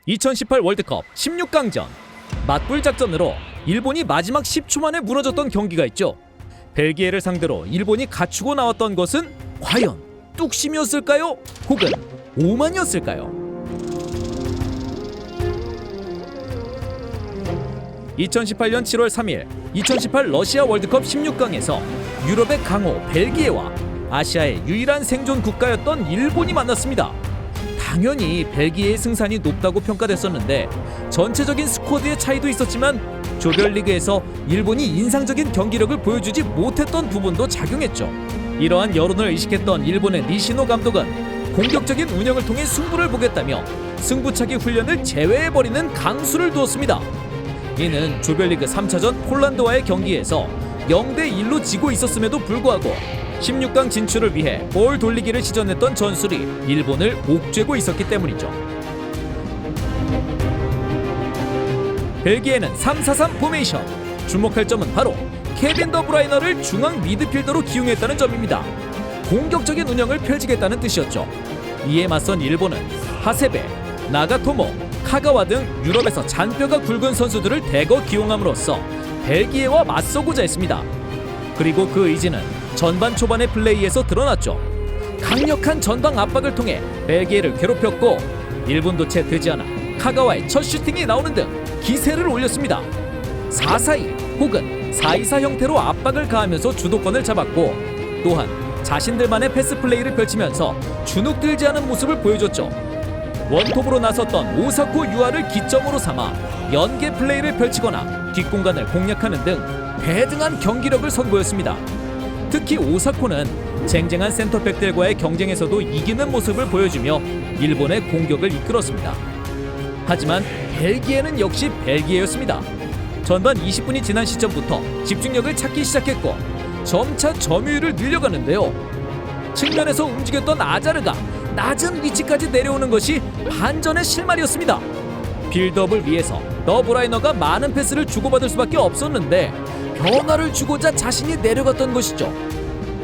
2018 월드컵 16강전 맞불 작전으로 일본이 마지막 10초 만에 무너졌던 경기가 있죠. 벨기에를 상대로 일본이 갖추고 나왔던 것은 과연 뚝심이었을까요? 혹은 오만이었을까요? 2018년 7월 3일 2018 러시아 월드컵 16강에서 유럽의 강호 벨기에와 아시아의 유일한 생존 국가였던 일본이 만났습니다. 당연히 벨기에의 승산이 높다고 평가됐었는데 전체적인 스쿼드의 차이도 있었지만 조별리그에서 일본이 인상적인 경기력을 보여주지 못했던 부분도 작용했죠. 이러한 여론을 의식했던 일본의 니시노 감독은 공격적인 운영을 통해 승부를 보겠다며 승부차기 훈련을 제외해버리는 강수를 두었습니다. 이는 조별리그 3차전 폴란드와의 경기에서 0대1로 지고 있었음에도 불구하고 16강 진출을 위해 볼 돌리기를 시전했던 전술이 일본을 옥죄고 있었기 때문이죠. 벨기에는 3-4-3 포메이션. 주목할 점은 바로 케빈 더 브라이너를 중앙 미드필더로 기용했다는 점입니다. 공격적인 운영을 펼치겠다는 뜻이었죠. 이에 맞선 일본은 하세베, 나가토모, 카가와 등 유럽에서 잔뼈가 굵은 선수들을 대거 기용함으로써 벨기에와 맞서고자 했습니다. 그리고 그 의지는 전반 초반의 플레이에서 드러났죠. 강력한 전방 압박을 통해 벨기에를 괴롭혔고 1분도 채 되지 않아 카가와의 첫 슈팅이 나오는 등 기세를 올렸습니다. 4-4-2 혹은 4-2-4 형태로 압박을 가하면서 주도권을 잡았고 또한 자신들만의 패스 플레이를 펼치면서 주눅들지 않은 모습을 보여줬죠. 원톱으로 나섰던 오사코 유아를 기점으로 삼아 연계 플레이를 펼치거나 뒷공간을 공략하는 등 대등한 경기력을 선보였습니다. 특히 오사코는 쟁쟁한 센터백들과의 경쟁에서도 이기는 모습을 보여주며 일본의 공격을 이끌었습니다. 하지만 벨기에는 역시 벨기에였습니다. 전반 20분이 지난 시점부터 집중력을 찾기 시작했고 점차 점유율을 늘려가는데요. 측면에서 움직였던 아자르가 낮은 위치까지 내려오는 것이 반전의 실마리였습니다. 빌드업을 위해서 더 브라이너가 많은 패스를 주고받을 수밖에 없었는데 변화를 주고자 자신이 내려갔던 것이죠.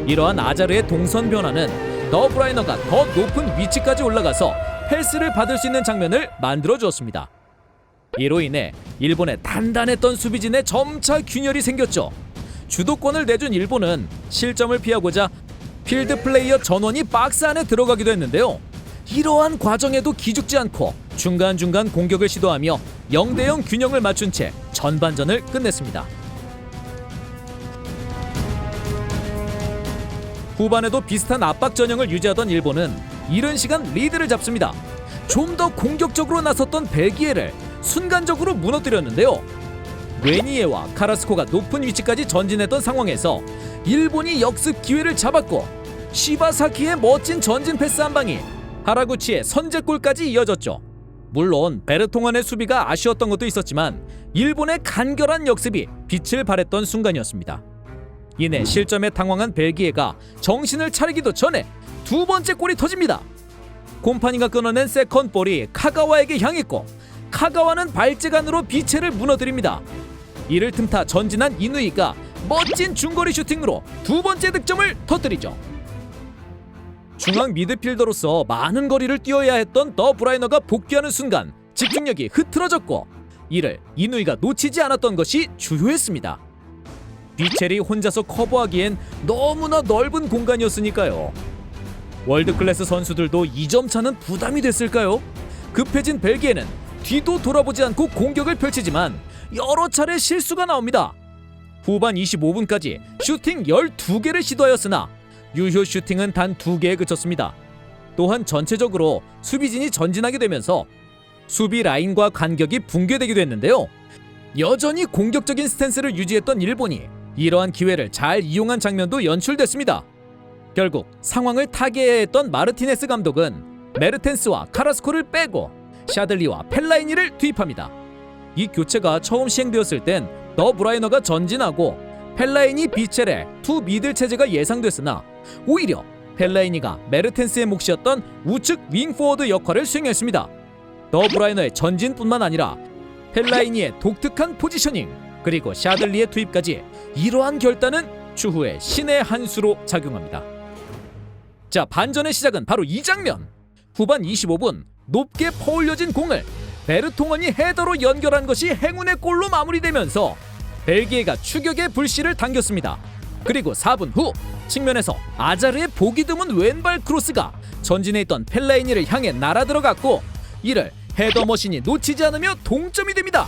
이러한 아자르의 동선 변화는 더 브라이너가 더 높은 위치까지 올라가서 패스를 받을 수 있는 장면을 만들어 주었습니다. 이로 인해 일본의 단단했던 수비진에 점차 균열이 생겼죠. 주도권을 내준 일본은 실점을 피하고자 필드 플레이어 전원이 박스 안에 들어가기도 했는데요. 이러한 과정에도 기죽지 않고 중간중간 공격을 시도하며 0대0 균형을 맞춘 채 전반전을 끝냈습니다. 후반에도 비슷한 압박 전형을 유지하던 일본은 이른 시간 리드를 잡습니다. 좀 더 공격적으로 나섰던 벨기에를 순간적으로 무너뜨렸는데요. 뇌니에와 카라스코가 높은 위치까지 전진했던 상황에서 일본이 역습 기회를 잡았고 시바사키의 멋진 전진 패스 한 방이 하라구치의 선제골까지 이어졌죠. 물론 베르통안의 수비가 아쉬웠던 것도 있었지만 일본의 간결한 역습이 빛을 발했던 순간이었습니다. 이내 실점에 당황한 벨기에가 정신을 차리기도 전에 두 번째 골이 터집니다. 콤파니가 끊어낸 세컨볼이 카가와에게 향했고 카가와는 발재간으로 비체를 무너뜨립니다. 이를 틈타 전진한 이누이가 멋진 중거리 슈팅으로 두 번째 득점을 터뜨리죠. 중앙 미드필더로서 많은 거리를 뛰어야 했던 더 브라이너가 복귀하는 순간 집중력이 흐트러졌고 이를 이누이가 놓치지 않았던 것이 주요했습니다. 비첼이 혼자서 커버하기엔 너무나 넓은 공간이었으니까요. 월드클래스 선수들도 2점 차는 부담이 됐을까요? 급해진 벨기에는 뒤도 돌아보지 않고 공격을 펼치지만 여러 차례 실수가 나옵니다. 후반 25분까지 슈팅 12개를 시도하였으나 유효 슈팅은 단 2개에 그쳤습니다. 또한 전체적으로 수비진이 전진하게 되면서 수비 라인과 간격이 붕괴되기도 했는데요. 여전히 공격적인 스탠스를 유지했던 일본이 이러한 기회를 잘 이용한 장면도 연출됐습니다. 결국 상황을 타개해야 했던 마르티네스 감독은 메르텐스와 카라스코를 빼고 샤들리와 펠라이니를 투입합니다. 이 교체가 처음 시행되었을 땐 더 브라이너가 전진하고 펠라이니 비첼의 투 미들 체제가 예상됐으나 오히려 펠라이니가 메르텐스의 몫이었던 우측 윙포워드 역할을 수행했습니다. 더 브라이너의 전진뿐만 아니라 펠라이니의 독특한 포지셔닝 그리고 샤들리의 투입까지 이러한 결단은 추후에 신의 한 수로 작용합니다. 자, 반전의 시작은 바로 이 장면. 후반 25분 높게 퍼올려진 공을 베르통원이 헤더로 연결한 것이 행운의 골로 마무리되면서 벨기에가 추격의 불씨를 당겼습니다. 그리고 4분 후 측면에서 아자르의 보기 드문 왼발 크로스가 전진해 있던 펠라이니를 향해 날아들어갔고 이를 헤더머신이 놓치지 않으며 동점이 됩니다.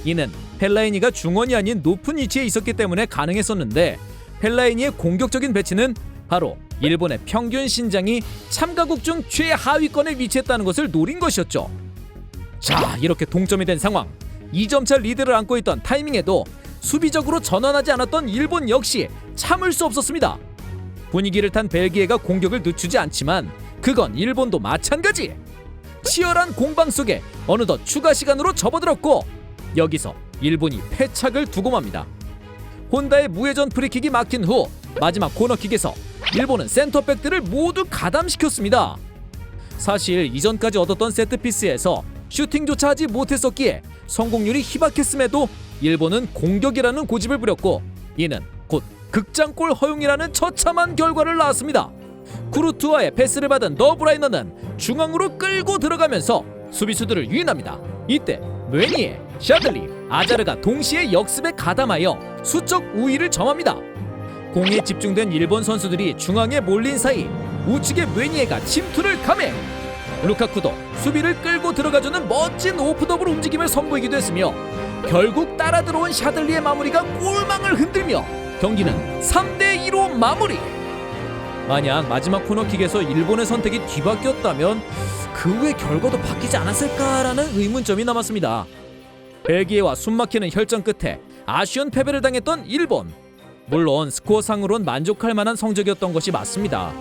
이는 펠라이니가 중원이 아닌 높은 위치에 있었기 때문에 가능했었는데 펠라이니의 공격적인 배치는 바로 일본의 평균 신장이 참가국 중 최하위권에 위치했다는 것을 노린 것이었죠. 자, 이렇게 동점이 된 상황. 2점차 리드를 안고 있던 타이밍에도 수비적으로 전환하지 않았던 일본 역시 참을 수 없었습니다. 분위기를 탄 벨기에가 공격을 늦추지 않지만 그건 일본도 마찬가지. 치열한 공방 속에 어느덧 추가 시간으로 접어들었고 여기서 일본이 패착을 두고 맙니다. 혼다의 무회전 프리킥이 막힌 후 마지막 코너킥에서 일본은 센터백들을 모두 가담시켰습니다. 사실 이전까지 얻었던 세트피스에서 슈팅조차 하지 못했었기에 성공률이 희박했음에도 일본은 공격이라는 고집을 부렸고 이는 곧 극장골 허용이라는 처참한 결과를 낳았습니다. 쿠르투아의 패스를 받은 더브라이너는 중앙으로 끌고 들어가면서 수비수들을 유인합니다. 이때 뇌니에, 샤들리, 아자르가 동시에 역습에 가담하여 수적 우위를 점합니다. 공에 집중된 일본 선수들이 중앙에 몰린 사이 우측의 뇌니에가 침투를 감해 루카쿠도 수비를 끌고 들어가주는 멋진 오프더블 움직임을 선보이기도 했으며 결국 따라 들어온 샤들리의 마무리가 골망을 흔들며 경기는 3대2로 마무리. 만약 마지막 코너킥에서 일본의 선택이 뒤바뀌었다면 그 후의 결과도 바뀌지 않았을까라는 의문점이 남았습니다. 벨기에와 숨막히는 혈전 끝에 아쉬운 패배를 당했던 일본. 물론 스코어상으론 만족할 만한 성적이었던 것이 맞습니다.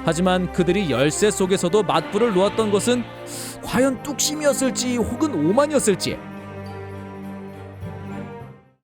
하지만 그들이 열세 속에서도 맞불을 놓았던 것은 과연 뚝심이었을지 혹은 오만이었을지